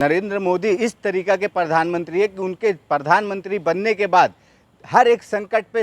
नरेंद्र मोदी इस तरीका के प्रधानमंत्री है कि उनके प्रधानमंत्री बनने के बाद हर एक संकट पे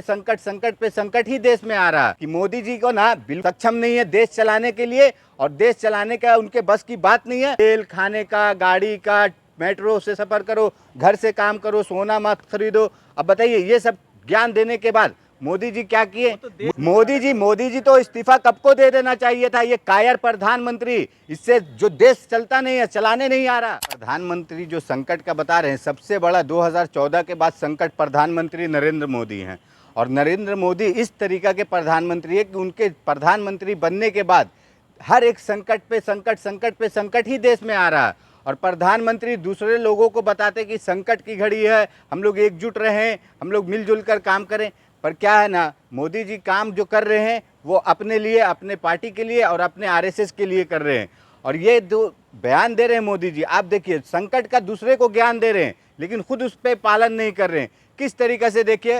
संकट ही देश में आ रहा है कि मोदी जी को ना बिल्कुल सक्षम नहीं है देश चलाने के लिए, और देश चलाने का उनके बस की बात नहीं है। तेल खाने का, गाड़ी का, मेट्रो से सफर करो, घर से काम करो, सोना मत खरीदो। अब बताइए, ये सब ज्ञान देने के बाद मोदी जी क्या किए? मोदी जी तो इस्तीफा कब को दे देना चाहिए था। ये कायर प्रधानमंत्री, इससे जो देश चलता नहीं है, चलाने नहीं आ रहा। प्रधानमंत्री जो संकट का बता रहे हैं, सबसे बड़ा 2014 के बाद संकट प्रधानमंत्री नरेंद्र मोदी हैं। और नरेंद्र मोदी इस तरीका के प्रधानमंत्री है कि उनके प्रधानमंत्री बनने के बाद हर एक संकट पे संकट ही देश में आ रहा है। और प्रधानमंत्री दूसरे लोगों को बताते कि संकट की घड़ी है, हम लोग एकजुट रहें, हम लोग मिलजुल कर काम करें। पर क्या है ना, मोदी जी काम जो कर रहे हैं वो अपने लिए, अपने पार्टी के लिए और अपने आरएसएस के लिए कर रहे हैं। और ये जो बयान दे रहे हैं मोदी जी, आप देखिए, संकट का दूसरे को ज्ञान दे रहे हैं लेकिन खुद उस पर पालन नहीं कर रहे हैं। किस तरीके से, देखिए,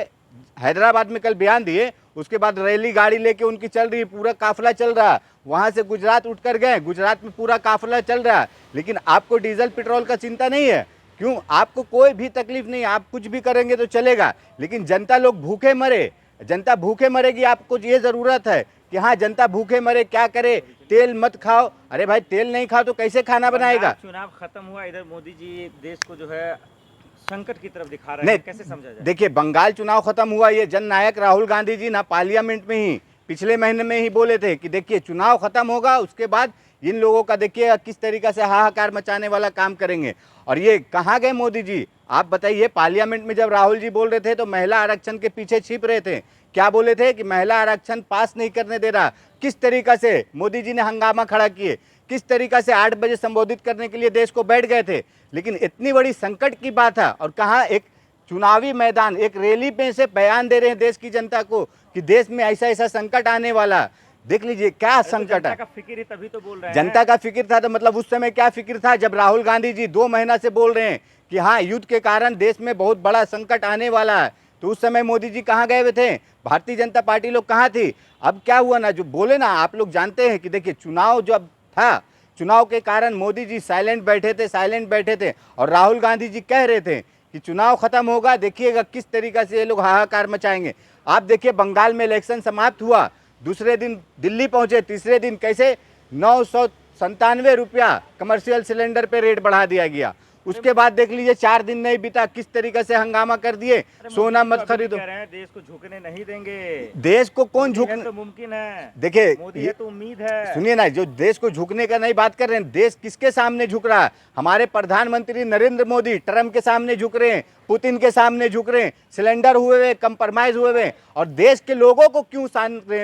हैदराबाद में कल बयान दिए, उसके बाद रैली गाड़ी लेके उनकी चल रही है, पूरा काफिला चल रहा है। वहाँ से गुजरात उठकर गए, गुजरात में पूरा काफिला चल रहा है। लेकिन आपको डीजल पेट्रोल का चिंता नहीं है, क्यों? आपको कोई भी तकलीफ नहीं, आप कुछ भी करेंगे तो चलेगा। लेकिन जनता लोग भूखे मरे, जनता भूखे मरेगी, आपको ये ज़रूरत है कि हाँ, जनता भूखे मरे, क्या करे? तेल मत खाओ। अरे भाई, तेल नहीं खाओ तो कैसे खाना बनाएगा? चुनाव खत्म हुआ, इधर मोदी जी देश को जो है संकट की तरफ दिखा रहे हैं, कैसे समझा जाए? देखिए, बंगाल चुनाव खत्म हुआ, ये जननायक राहुल गांधी जी ना पार्लियामेंट में ही पिछले महीने में ही बोले थे कि देखिए, चुनाव खत्म होगा, उसके बाद इन लोगों का देखिए किस तरीका से हाहाकार मचाने वाला काम करेंगे। और ये कहाँ गए मोदी जी? आप बताइए, पार्लियामेंट में जब राहुल जी बोल रहे थे तो महिला आरक्षण के पीछे छिप रहे थे। क्या बोले थे? कि महिला आरक्षण पास नहीं करने दे रहा। किस तरीका से मोदी जी ने हंगामा खड़ा किए, किस तरीका से 8 बजे संबोधित करने के लिए देश को बैठ गए थे। लेकिन इतनी बड़ी संकट की बात है, और कहाँ एक चुनावी मैदान, एक रैली में से बयान दे रहे हैं देश की जनता को कि देश में ऐसा ऐसा संकट आने वाला। देख लीजिए क्या संकट है। जनता का फिक्र है तभी तो बोल रहे हैं। जनता का फिक्र था तो मतलब उस समय क्या फिक्र था, जब राहुल गांधी जी 2 महीना से बोल रहे हैं कि हाँ, युद्ध के कारण देश में बहुत बड़ा संकट आने वाला है, तो उस समय मोदी जी कहाँ गए हुए थे? भारतीय जनता पार्टी लोग कहाँ थी? अब क्या हुआ ना, जो बोले ना, आप लोग जानते हैं कि देखिए, चुनाव जब था, चुनाव के कारण मोदी जी साइलेंट बैठे थे और राहुल गांधी जी कह रहे थे कि चुनाव खत्म होगा, देखिएगा किस तरीका से ये लोग हाहाकार मचाएंगे। आप देखिए, बंगाल में इलेक्शन समाप्त हुआ, दूसरे दिन दिल्ली पहुंचे, तीसरे दिन कैसे 997 रुपया कमर्शियल सिलेंडर पे रेट बढ़ा दिया गया। उसके बाद देख लीजिए, 4 दिन नहीं बीता, किस तरीके से हंगामा कर दिए, सोना मत खरीदो। देश को झुकने नहीं देंगे। देश को कौन झुकने? तो मुमकिन है, देखिए, मोदी है तो उम्मीद है। सुनिए ना, जो देश को झुकने का नहीं बात कर रहे हैं, देश किसके सामने झुक रहा है? हमारे प्रधानमंत्री नरेंद्र मोदी ट्रम्प के सामने झुक रहे हैं, पुतिन के सामने झुक रहे हैं, सिलेंडर हुए हुए, कंप्रोमाइज हुए हुए। और देश के लोगों को क्यों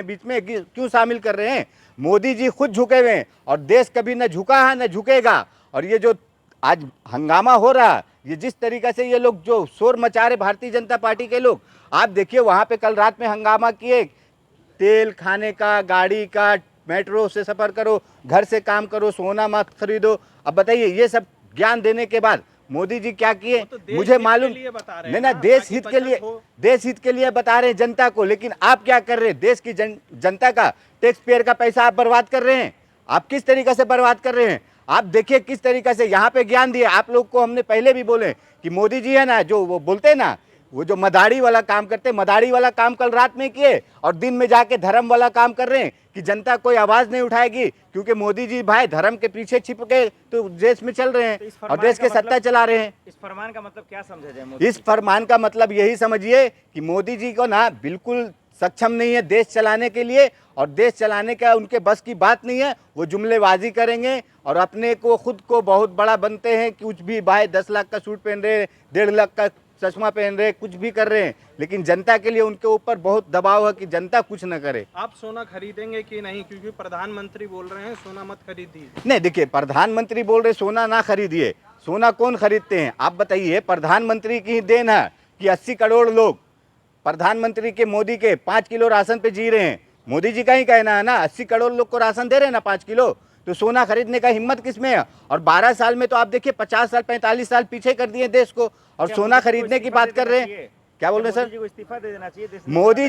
बीच में क्यों शामिल कर रहे हैं? मोदी जी खुद झुके हुए हैं, और देश कभी न झुका है न झुकेगा। और ये जो आज हंगामा हो रहा, ये जिस तरीके से ये लोग जो शोर मचा रहे भारतीय जनता पार्टी के लोग, आप देखिए, वहाँ पे कल रात में हंगामा किए, तेल खाने का, गाड़ी का, मेट्रो से सफर करो, घर से काम करो, सोना मत खरीदो। अब बताइए, ये सब ज्ञान देने के बाद मोदी जी क्या किए? तो मुझे मालूम नहीं ना, देश हित के लिए बता रहे हैं जनता को। लेकिन आप क्या कर रहे हैं? देश की जनता का, टैक्स पेयर का पैसा आप बर्बाद कर रहे हैं। आप किस तरीके से बर्बाद कर रहे हैं? आप देखिए किस तरीके से यहाँ पे ज्ञान दिए। आप लोग को हमने पहले भी बोले कि मोदी जी है ना, जो वो बोलते हैं ना, वो जो मदारी वाला काम करते, मदारी वाला काम कल रात में किए, और दिन में जाके धर्म वाला काम कर रहे हैं कि जनता कोई आवाज नहीं उठाएगी, क्योंकि मोदी जी भाई धर्म के पीछे छिप के तो देश में चल रहे हैं और देश के सत्ता चला रहे हैं। इस फरमान का मतलब क्या समझा जाए मोदी? इस फरमान का मतलब यही समझिए कि मोदी जी को ना बिल्कुल सक्षम नहीं है देश चलाने के लिए, और देश चलाने का उनके बस की बात नहीं है। वो जुमलेबाजी करेंगे और अपने को खुद को बहुत बड़ा बनते हैं, कुछ भी भाई 10 लाख का सूट पहन रहे, 1.5 लाख का चश्मा पहन रहे, कुछ भी कर रहे हैं, लेकिन जनता के लिए उनके ऊपर बहुत दबाव है कि जनता कुछ न करे। आप सोना खरीदेंगे कि नहीं? क्योंकि प्रधानमंत्री बोल रहे हैं सोना मत खरीदिए। नहीं, देखिए, प्रधानमंत्री बोल रहे सोना ना खरीदिए। सोना कौन खरीदते हैं? आप बताइए। प्रधानमंत्री की ही देन है कि 80 करोड़ लोग प्रधानमंत्री के, मोदी के 5 किलो राशन पे जी रहे हैं। मोदी जी का ही कहना है ना, 80 करोड़ लोग को राशन दे रहे हैं ना 5 किलो, तो सोना खरीदने का हिम्मत किसमें है? और 12 साल में तो आप देखिए 50 साल 45 साल पीछे कर दिए देश को, और सोना खरीदने की बात कर रहे हैं। क्या बोल रहे हैं सर? मोदी जी को इस्तीफा दे देना चाहिए, देश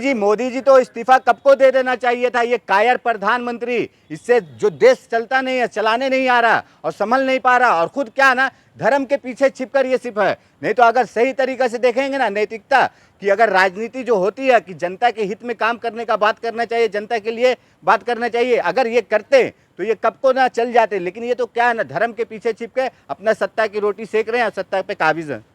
में मोदी जी तो इस्तीफा कब को दे देना चाहिए था। ये कायर प्रधानमंत्री, इससे जो देश चलता नहीं है, चलाने नहीं आ रहा और संभल नहीं पा रहा, और खुद क्या ना धर्म के पीछे छिपकर ये सिर्फ है। नहीं तो अगर सही तरीके से देखेंगे ना नैतिकता, कि अगर राजनीति जो होती है कि जनता के हित में काम करने का बात करना चाहिए, जनता के लिए बात करना चाहिए, अगर ये करते तो ये कब को ना चल जाते। लेकिन ये तो क्या है ना, धर्म के पीछे छिप के अपना सत्ता की रोटी सेक रहे हैं और सत्ता पे काबिज हैं।